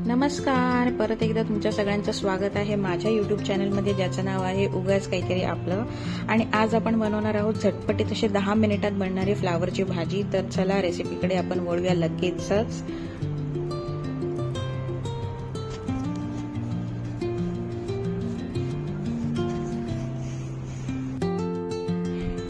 नमस्कार, परत एकदा तुमच्या सगळ्यांचं स्वागत आहे माझ्या यूट्यूब चॅनलमध्ये, ज्याचं नाव आहे उगाच काहीतरी आपलं. आणि आज आपण बनवणार आहोत झटपटीत असे 10 मिनिटात बनणारी फ्लावरची भाजी. तर चला रेसिपीकडे आपण वळूया लगेचच.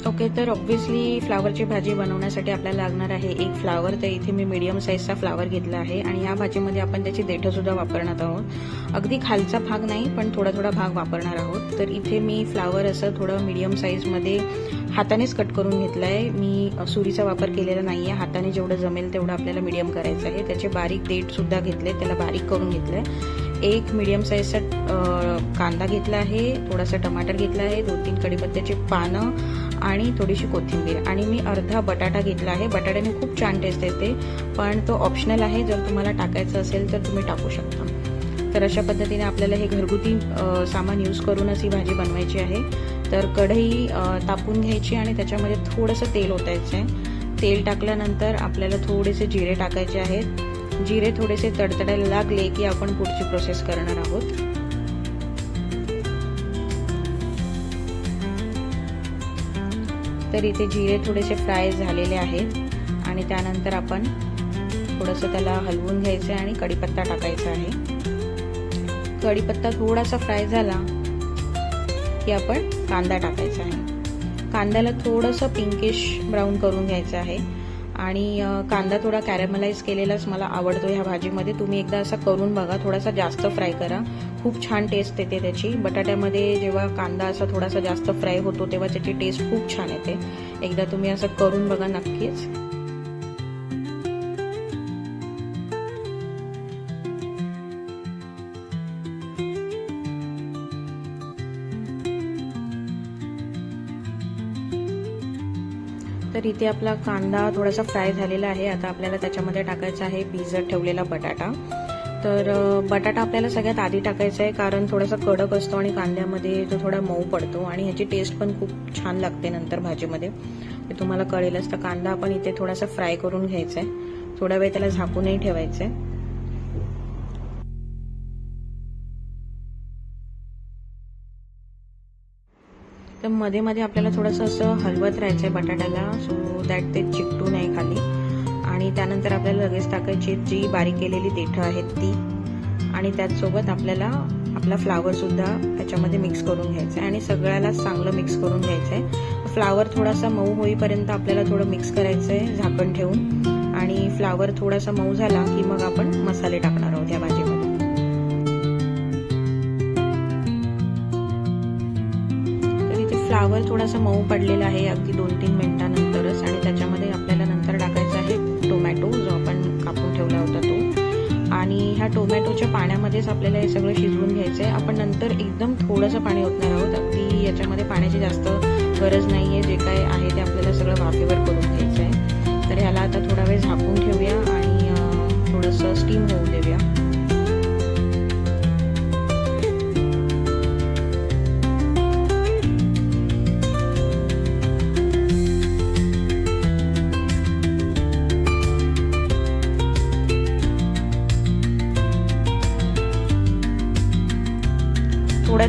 ओके, तर ऑब्व्हियसली फ्लावरची भाजी बनवण्यासाठी आपल्याला लागणार आहे एक फ्लावर. तर इथे मी मीडियम साईजचा फ्लावर घेतला आहे आणि या भाजीमध्ये आपण त्याची देठं सुद्धा वापरणार आहोत. अगदी खालचा भाग नाही, पण थोडा थोडा भाग वापरणार आहोत. तर इथे मी फ्लावर असं थोडं मीडियम साईजमध्ये हातानेच कट करून घेतलं आहे. मी सुरीचा वापर केलेला नाही आहे. हाताने जेवढं जमेल तेवढं आपल्याला मीडियम करायचं आहे. त्याचे बारीक देठ सुद्धा घेतले, त्याला बारीक करून घेतलंय. एक मीडियम साईजचा कांदा घेतला आहे, थोडासा टमाटर घेतला आहे, 2-3 कढीपत्त्याची पानं आणि थोडीशी कोथिंबीर. आणि मी अर्धा बटाटा घेतला आहे. बटाट्याने खूप छान टेस्ट येते, पण तो ऑप्शनल आहे. जर तुम्हाला टाकायचं असेल तर तुम्ही टाकू शकता. तर अशा पद्धतीने आपल्याला हे घरगुती सामान यूज करूनच ही भाजी बनवायची आहे. तर कढई तापून घ्यायची आणि त्याच्यामध्ये थोडंसं तेल ओतायचं आहे. तेल टाकल्यानंतर आपल्याला थोडेसे जिरे टाकायचे आहेत. जिरे थोडेसे तडतडायला लागले की आपण पुढची प्रोसेस करणार आहोत. तर इथे जिरे थोडेसे फ्राय झालेले आहेत आणि त्यानंतर आपण थोडंसं त्याला हलवून घ्यायचं आणि कढीपत्ता टाकायचा आहे. कढीपत्ता थोडासा फ्राय झाला की आपण कांदा टाकायचा आहे. कांद्याला थोडंसं पिंकिश ब्राऊन करून घ्यायचं आहे आणि कांदा थोडा कॅरेमलाइज केलेलाच मला आवडतो ह्या भाजीमध्ये. तुम्ही एकदा असं करून बघा, थोडासा जास्त फ्राय करा, खूप छान टेस्ट येते त्याची. बटाट्यामध्ये जेव्हा कांदा असा थोडासा जास्त फ्राय होतो तेव्हा त्याची टेस्ट खूप छान येते. एकदा तुम्ही असं करून बघा नक्कीच. तर इथे आपला कांदा थोडासा फ्राय झालेला आहे. आता आपल्याला त्याच्यामध्ये टाकायचा आहे भिजत ठेवलेला बटाटा. तर बटाटा आपल्याला सगळ्यात आधी टाकायचा आहे, कारण थोडासा कडक असतो आणि कांद्यामध्ये तो थोडा मऊ पडतो आणि ह्याची टेस्ट पण खूप छान लागते नंतर भाजीमध्ये. ते तुम्हाला कळेलच. तर कांदा आपण इथे थोडासा फ्राय करून घ्यायचा आहे. थोडा वेळ त्याला झाकूनही ठेवायचं आहे. तर मध्ये मध्ये आपल्याला थोडंसं असं हलवत राहायचं आहे बटाट्याला, सो दॅट ते चिकटू नये खाली. आणि त्यानंतर आपल्याला लगेच टाकायची जी बारीक केलेली देठं आहेत ती, आणि त्याचसोबत आपल्याला आपला फ्लावर सुद्धा त्याच्यामध्ये मिक्स करून घ्यायचं आहे आणि सगळ्याला चांगलं मिक्स करून घ्यायचं आहे. फ्लावर थोडासा मऊ होईपर्यंत आपल्याला थोडं मिक्स करायचं आहे झाकण ठेवून. आणि फ्लावर थोडासा मऊ झाला की मग आपण मसाले टाकणार आहोत या भाजीमध्ये. फ्लावर थोडासा मऊ पडलेला आहे अगदी 2-3 मिनिटांनंतरच. आणि त्याच्यामध्ये आपल्याला नंतर टाकायचा आहे टोमॅटो, जो आपण कापून ठेवला होता तो. आणि ह्या टोमॅटोच्या पाण्यामध्येच आपल्याला हे सगळं शिजवून घ्यायचं आहे. आपण नंतर एकदम थोडंसं पाणी ओतणार आहोत. अगदी याच्यामध्ये पाण्याची जास्त गरज नाही आहे. जे काय आहे ते आपल्याला सगळं वाफेवर करून घ्यायचं आहे. तर ह्याला आता थोडा वेळ झाकून ठेवूया आणि थोडंसं स्टीम होऊ देऊया.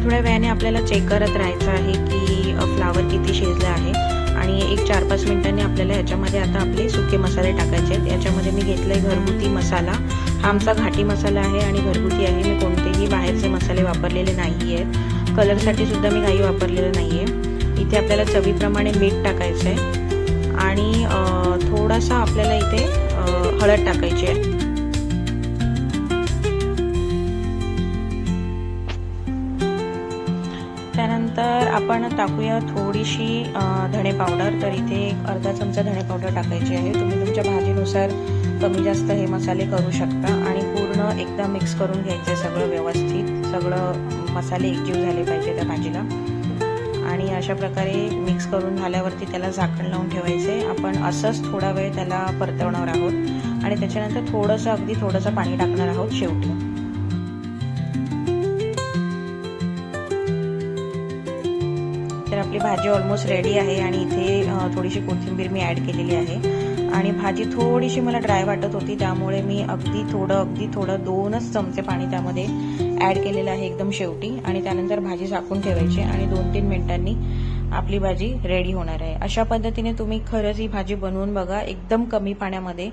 थोड्या वेळाने आपल्याला चेक करत राहायचं आहे की फ्लावर किती शिजलं आहे. आणि एक 4-5 मिनिटांनी आपल्याला ह्याच्यामध्ये आता आपले सुके मसाले टाकायचे आहेत. याच्यामध्ये मी घेतलाय घरगुती मसाला. हा आमचा घाटी मसाला आहे आणि घरगुती आहे. मी कोणतेही बाहेरचे मसाले वापरलेले नाही आहेत. कलरसाठी सुद्धा मी काही वापरलेलं नाही आहे. इथे आपल्याला चवीप्रमाणे मीठ टाकायचं आहे आणि थोडासा आपल्याला इथे हळद टाकायची आहे. त्यानंतर आपण टाकूया थोडीशी धणे पावडर. तर इथे अर्धा चमचा धणे पावडर टाकायची आहे. तुम्ही तुमच्या भाजीनुसार कमी जास्त हे मसाले करू शकता. आणि पूर्ण एकदा मिक्स करून घ्यायचे सगळं व्यवस्थित. सगळं मसाले एकजीव झाले पाहिजे त्या भाजीला. आणि अशा प्रकारे मिक्स करून झाल्यावरती त्याला झाकण लावून ठेवायचे. आपण असंच थोडा वेळ त्याला परतवणार आहोत आणि त्याच्यानंतर थोडंसं अगदी थोडंसं पाणी टाकणार आहोत शेवटी. तर आपली भाजी ऑलमोस्ट रेडी आहे आणि इथे थोडीशी कोथिंबीर मी ॲड केलेली आहे. आणि भाजी थोडीशी मला ड्राय वाटत होती, त्यामुळे मी अगदी थोडं 2च चमचे पाणी त्यामध्ये ॲड केलेलं आहे एकदम शेवटी. आणि त्यानंतर भाजी झाकून ठेवायची आणि 2-3 मिनिटांनी आपली भाजी रेडी होणार आहे. अशा पद्धतीने तुम्ही खरंच ही भाजी बनवून बघा. एकदम कमी पाण्यामध्ये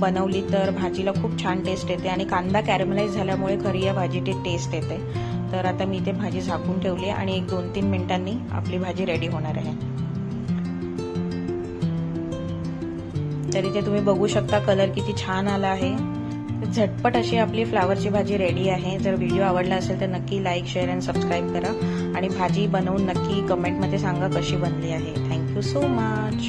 बनवली तर भाजीला खूप छान टेस्ट येते आणि कांदा कॅरमलाइज झाल्यामुळे खरी या भाजीची टेस्ट येते. तर आता मी इथे भाजी झाकून ठेवली आणि 1-2-3 मिनिटांनी आपली भाजी रेडी होणार आहे. तर इथे तुम्ही बघू शकता कलर किती छान आला आहे. झटपट अशी आपली फ्लावरची भाजी रेडी आहे. जर व्हिडिओ आवडला असेल तर नक्की लाईक, शेअर आणि सबस्क्राईब करा आणि भाजी बनवून नक्की कमेंटमध्ये सांगा कशी बनली आहे. Thank you so much.